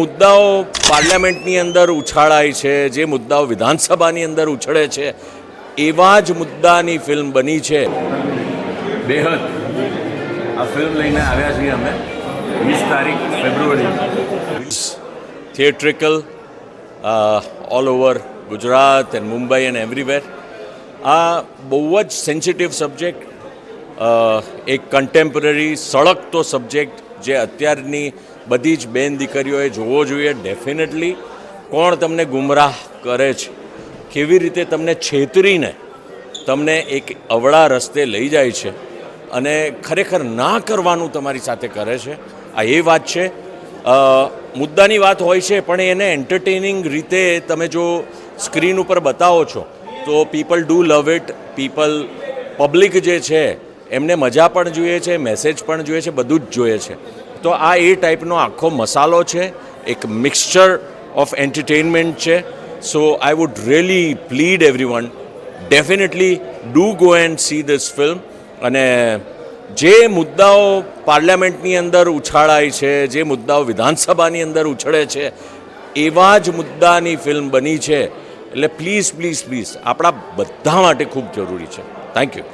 મુદ્દાઓ પાર્લામેન્ટની અંદર ઉછાળાય છે, જે મુદ્દાઓ વિધાનસભાની અંદર ઉછળે છે, એવા જ મુદ્દાની ફિલ્મ બની છે. બેહદ આ ફિલ્મ લઈને આવ્યા છીએ અમે 20 તારીખ ફેબ્રુઆરી. Theatrical all over Gujarat and Mumbai and everywhere. આ બહુ જ સેન્સિટિવ સબ્જેક્ટ, એક કન્ટેમ્પરરી સળગતો સબ્જેક્ટ જે અત્યારની બધી જ બેન દીકરીઓએ જોવો જોઈએ. ડેફિનેટલી કોણ તમને ગુમરાહ કરે છે, કેવી રીતે તમને છેતરીને તમને એક અવળા રસ્તે લઈ જાય છે અને ખરેખર ના કરવાનું તમારી સાથે કરે છે, આ એ વાત છે. મુદ્દાની વાત હોય છે પણ એને એન્ટરટેનિંગ રીતે તમે જો સ્ક્રીન ઉપર બતાવો છો તો people do love it. Public જે છે એમને મજા પણ જોઈએ છે, મેસેજ પણ જોઈએ છે, બધું જ જોઈએ છે. તો આ એ ટાઈપનો આખો મસાલો છે, એક મિક્સચર ઓફ એન્ટરટેનમેન્ટ છે. So I would really plead everyone, definitely do go and see this film. અને જે મુદ્દાઓ પાર્લામેન્ટની અંદર ઉછાળાય છે, જે મુદ્દાઓ વિધાનસભાની અંદર ઉછળે છે, એવા જ મુદ્દાની ફિલ્મ બની છે. એટલે પ્લીઝ પ્લીઝ પ્લીઝ આપણા બધા માટે ખૂબ જરૂરી છે. Thank you.